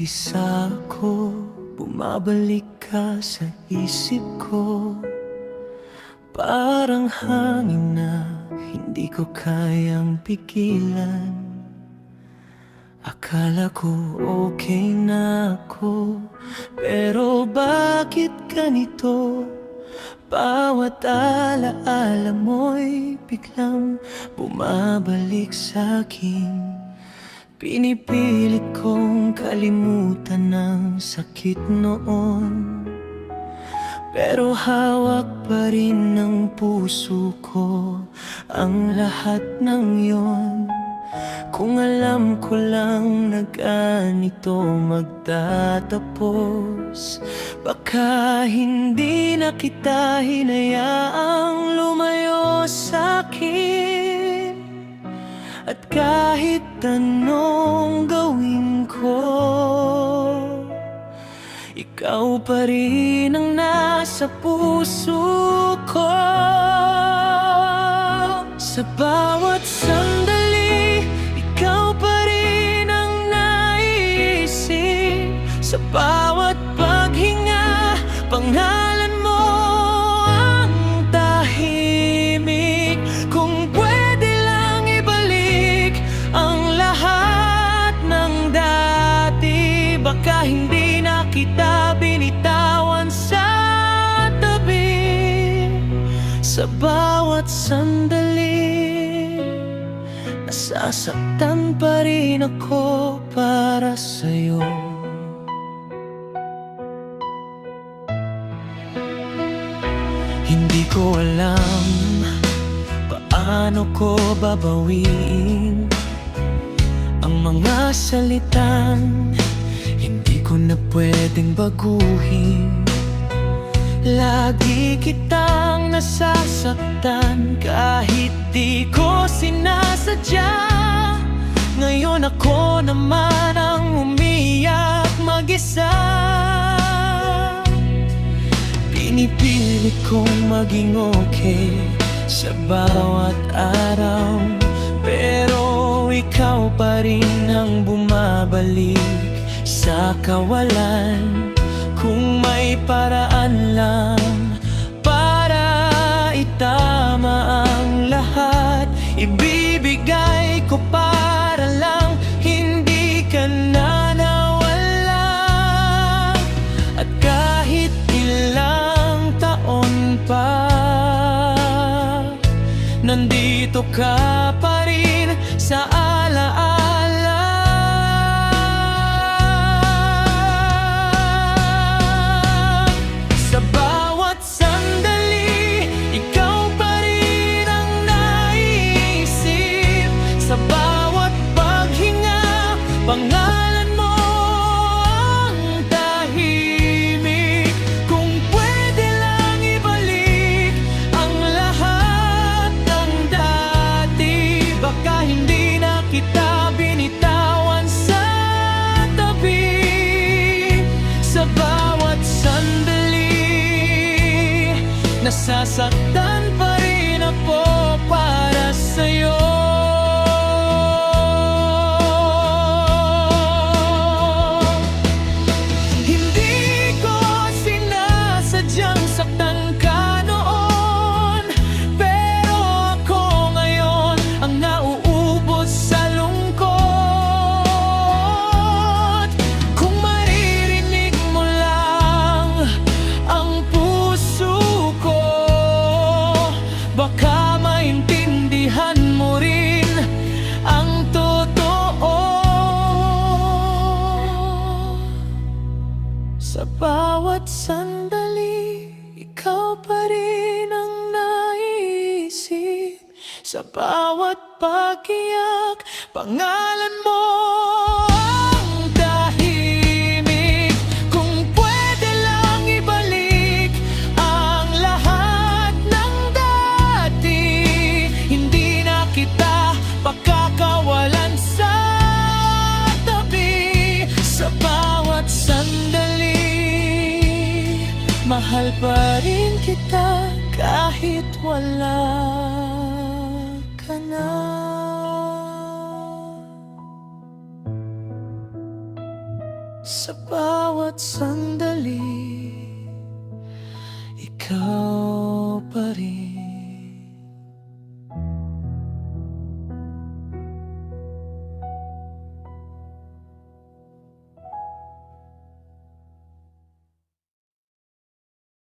mag-isa ko, bumabalik ka sa isip ko. Parang hangin na hindi ko kayang pigilan. Akala ko okay na ako, pero bakit ganito? Bawat alaala mo'y biglang bumabalik sa'kin. Pinipilit kong kalimutan ng sakit noon, pero hawak pa rin ng puso ko ang lahat ng yon. Kung alam ko lang na ganito magtatapos, baka hindi na kita hinayaang lumayo sa'kin. At kahit anong gawin ko, ikaw pa rin ang nasa puso ko. Sa bawat sandali, ikaw pa rin ang naiisip. Sa bawat paghinga, pangalan mo ang tahimik. Kung pwede lang ibalik ang lahat ng dati, baka hindi na kita binitawan sa tabi. Sa bawat sandali, nasasaktan pa rin ako para sa'yo. Hindi ko alam paano ko babawiin ang mga salitang hindi ko na pwedeng baguhin. Lagi kitang nasasaktan kahit di ko sinasadya. Ngayon ako naman ang umiyak mag-isa. Pinipilit kong maging okay sa bawat araw, pero ikaw pa rin ang bumabalik sa kawalan. Kung may paraan lang para itama ang lahat, ibibigay ko para lang hindi ka na nawala. At kahit ilang taon pa, nandito ka pa rin sa alaala. Sa bawat sandali, ikaw pa rin ang naiisip. Sa bawat paghinga, pangalan mo ang tahimik. Kung pwede lang ibalik ang lahat ng dati, baka hindi na kita binitawan sa tabi. Sa bawat sandali, nasasaktan pa rin ako para sa'yo. Hindi ko sinasadyang saktan ka noon, pero ako ngayon ang nauubos sa lungkot. Kung maririnig mo lang ang puso ko, baka maintindihan mo rin ang totoo. Sa bawat sandali, ikaw pa rin ang naiisip. Sa bawat pag-iyak, pangalan mo ang tahimik. Kung pwede lang ibalik ang lahat ng dati, hindi na kita pakakawalan sa tabi. Sa bawat sandali, mahal pa rin kita kahit wala ka na. Sa bawat sandali, ikaw pa rin.